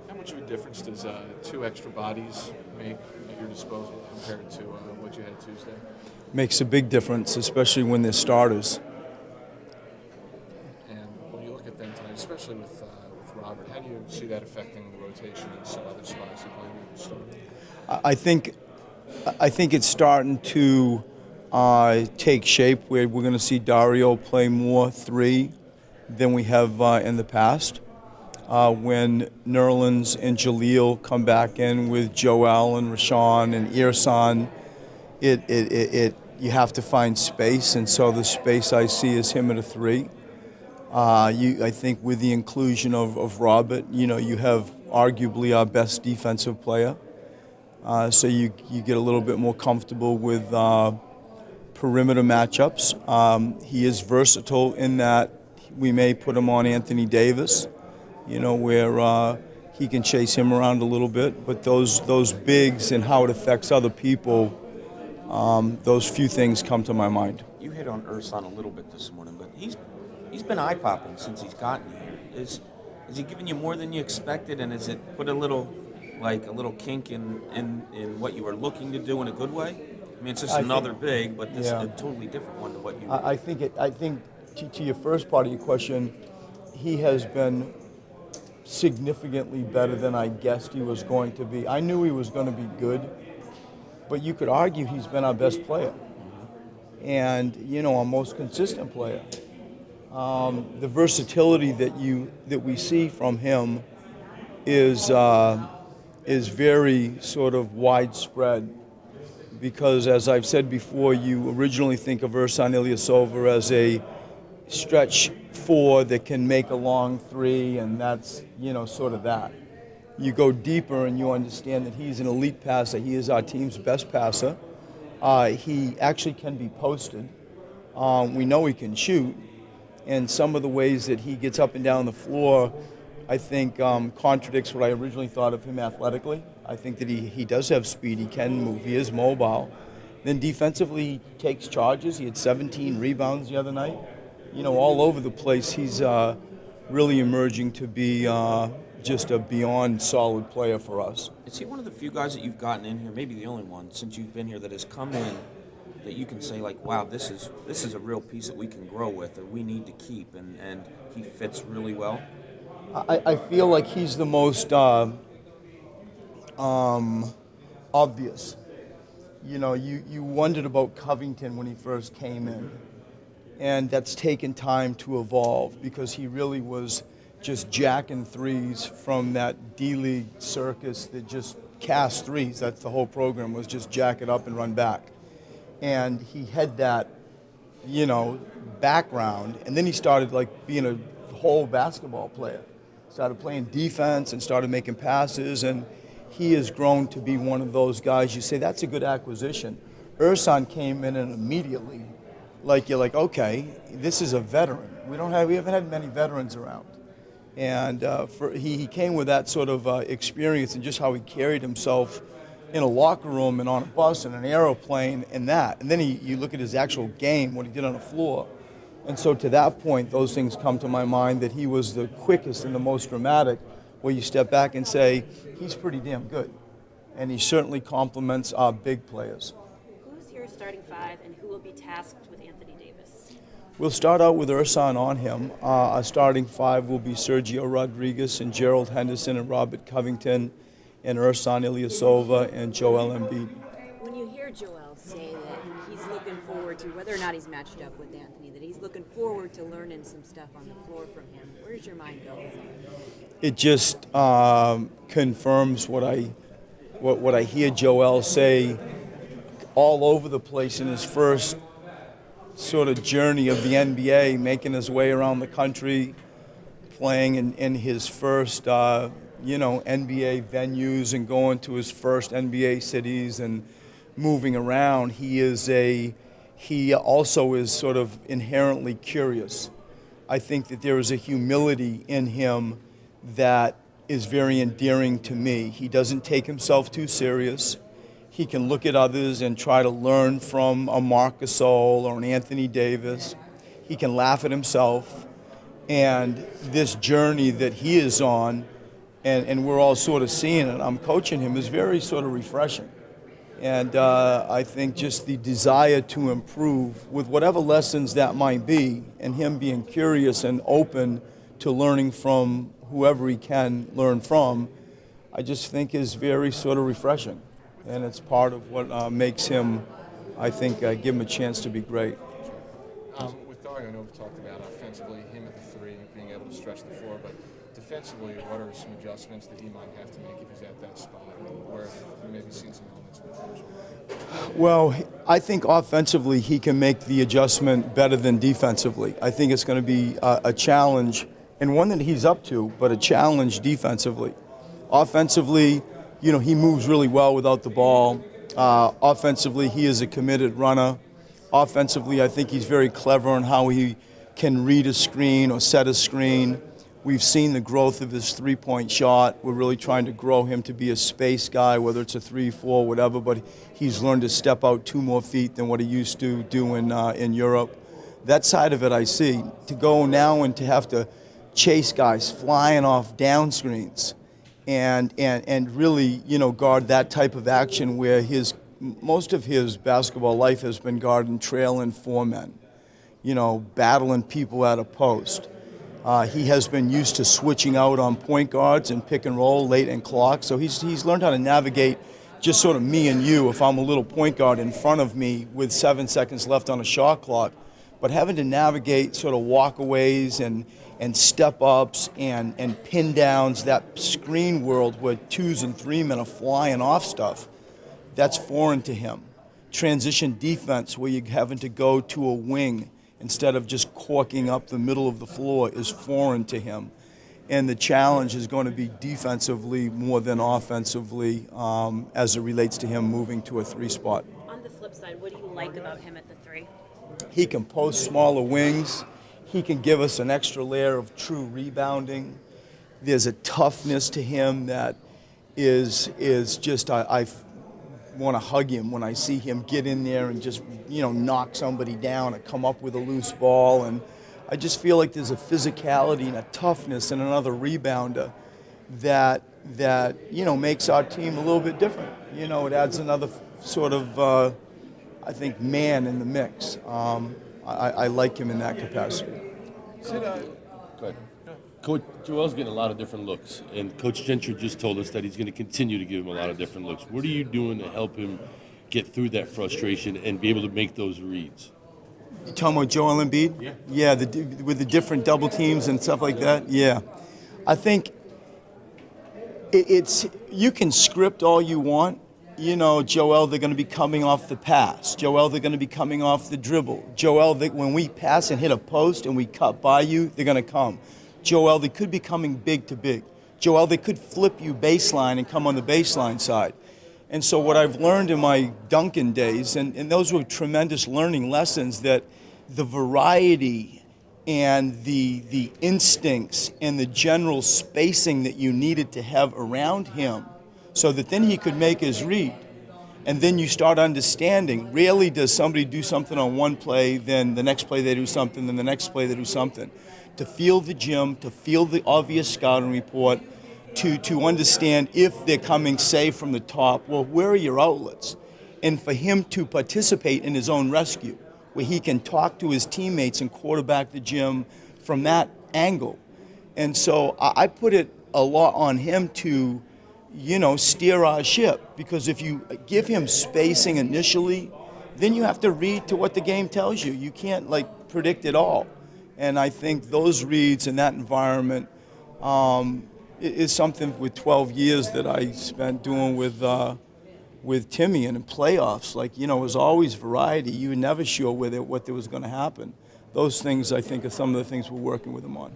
How much of a difference does two extra bodies make at your disposal compared to what you had Tuesday? Makes a big difference, especially when they're starters. And when you look at them tonight, especially with Robert, how do you see that affecting the rotation in some other spots you play with the starter? I think it's starting to take shape where we're going to see Dario play more three than we have in the past. When Nerlens and Jaleel come back in with Joel and Rashawn and Irsan, you have to find space, and so the space I see is him at a three. I think with the inclusion of Robert, you have arguably our best defensive player. So you get a little bit more comfortable with perimeter matchups. He is versatile in that we may put him on Anthony Davis, where he can chase him around a little bit. But those bigs and how it affects other people, those few things come to my mind. You hit on Ersan a little bit this morning, but he's been eye-popping since he's gotten here. Is he giving you more than you expected, and has it put a little kink in what you were looking to do in a good way? I mean, it's just another big, but this is a totally different one to what you. I think to your first part of your question, he has been significantly better than I guessed he was going to be. I knew he was going to be good, but you could argue he's been our best player, and our most consistent player. The versatility that we see from him is very sort of widespread, because as I've said before, you originally think of Ersan Ilyasova as a stretch four that can make a long three, and that's sort of that. You go deeper and you understand that he's an elite passer. He is our team's best passer. He actually can be posted. We know he can shoot, and some of the ways that he gets up and down the floor, I think, contradicts what I originally thought of him athletically. I think that he does have speed. He can move. He is mobile. Then defensively, he takes charges. He had 17 rebounds the other night. All over the place. He's really emerging to be just a beyond solid player for us. Is he one of the few guys that you've gotten in here, maybe the only one since you've been here, that has come in that you can say, like, wow, this is a real piece that we can grow with, or we need to keep, and he fits really well? I feel like he's the most obvious. You wondered about Covington when he first came in, and that's taken time to evolve because he really was just jacking threes from that D-League circus that just cast threes. That's the whole program, was just jack it up and run back. And he had that, background, and then he started like being a whole basketball player. Started playing defense and started making passes, and he has grown to be one of those guys you say, that's a good acquisition. Ersan came in and immediately, you're like, okay, this is a veteran. We haven't had many veterans around. And he came with that sort of experience and just how he carried himself in a locker room and on a bus and an aeroplane and that. And then you look at his actual game, what he did on the floor. And so to that point, those things come to my mind, that he was the quickest and the most dramatic, where you step back and say, he's pretty damn good. And he certainly complements our big players. Who's your starting five, and who will be tasked with Anthony Davis? We'll start out with Ersan on him. Our starting five will be Sergio Rodriguez and Gerald Henderson and Robert Covington and Ersan Ilyasova and Joel Embiid. When you hear Joel say that he's looking forward to, whether or not he's matched up with Anthony, that he's looking forward to learning some stuff on the floor from him, where does your mind go with that? It just confirms what I hear Joel say all over the place in his first sort of journey of the NBA, making his way around the country, playing in his first NBA venues and going to his first NBA cities and moving around. He also is sort of inherently curious. I think that there is a humility in him that is very endearing to me. He doesn't take himself too serious. He can look at others and try to learn from a Marc Gasol or an Anthony Davis. He can laugh at himself. And this journey that he is on and we're all sort of seeing it. I'm coaching him is very sort of refreshing. And I think just the desire to improve with whatever lessons that might be, and him being curious and open to learning from whoever he can learn from, I just think is very sort of refreshing. And it's part of what makes him, I think, give him a chance to be great. With Dario, I know we've talked about offensively, him at the three, being able to stretch the floor, but defensively, what are some adjustments that he might have to make if he's at that spot, where you maybe seen some elements of the potential? Well, I think offensively he can make the adjustment better than defensively. I think it's going to be a challenge, and one that he's up to, but a challenge defensively. Offensively, you know, he moves really well without the ball. Offensively, he is a committed runner. Offensively, I think he's very clever on how he can read a screen or set a screen. We've seen the growth of his three-point shot. We're really trying to grow him to be a space guy, whether it's a 3, 4, whatever, but he's learned to step out 2 more feet than what he used to do in Europe. That side of it I see. To go now and to have to chase guys flying off down screens and really, you know, guard that type of action where most of his basketball life has been guarding trailing 4 men, you know, battling people at a post. He has been used to switching out on point guards and pick and roll late in clock. So he's learned how to navigate just sort of me and you if I'm a little point guard in front of me with 7 seconds left on a shot clock. But having to navigate sort of walkaways and step ups and pin downs, that screen world where 2s and 3 men are flying off stuff, that's foreign to him. Transition defense where you're having to go to a wing instead of just corking up the middle of the floor is foreign to him. And the challenge is going to be defensively more than offensively as it relates to him moving to a 3 spot. On the flip side, what do you like about him at the 3? He can post smaller wings. He can give us an extra layer of true rebounding. There's a toughness to him that is just, I want to hug him when I see him get in there and just, you know, knock somebody down or come up with a loose ball. And I just feel like there's a physicality and a toughness and another rebounder that you know, makes our team a little bit different. You know, it adds another sort of, I think, man in the mix. I like him in that capacity. Go ahead. Coach Joel's getting a lot of different looks, and Coach Gentry just told us that he's going to continue to give him a lot of different looks. What are you doing to help him get through that frustration and be able to make those reads? You talking about Joel Embiid? Yeah. Yeah, with the different double teams and stuff like that? Yeah. I think it's you can script all you want. You know, Joel, they're going to be coming off the pass. Joel, they're going to be coming off the dribble. Joel, when we pass and hit a post and we cut by you, they're going to come. Joel, they could be coming big to big. Joel, they could flip you baseline and come on the baseline side. And so what I've learned in my Duncan days, and those were tremendous learning lessons, that the variety and the instincts and the general spacing that you needed to have around him so that then he could make his read. And then you start understanding, rarely does somebody do something on one play, then the next play they do something, then the next play they do something. To feel the gym, to feel the obvious scouting report, to understand if they're coming, say, from the top, well, where are your outlets? And for him to participate in his own rescue, where he can talk to his teammates and quarterback the gym from that angle. And so I put it a lot on him to, you know, steer our ship, because if you give him spacing initially, then you have to read to what the game tells you. You can't, like, predict it all. And I think those reads in that environment is something with 12 years that I spent doing with Timmy and in playoffs. Like, you know, it was always variety. You were never sure what there was going to happen. Those things, I think, are some of the things we're working with him on.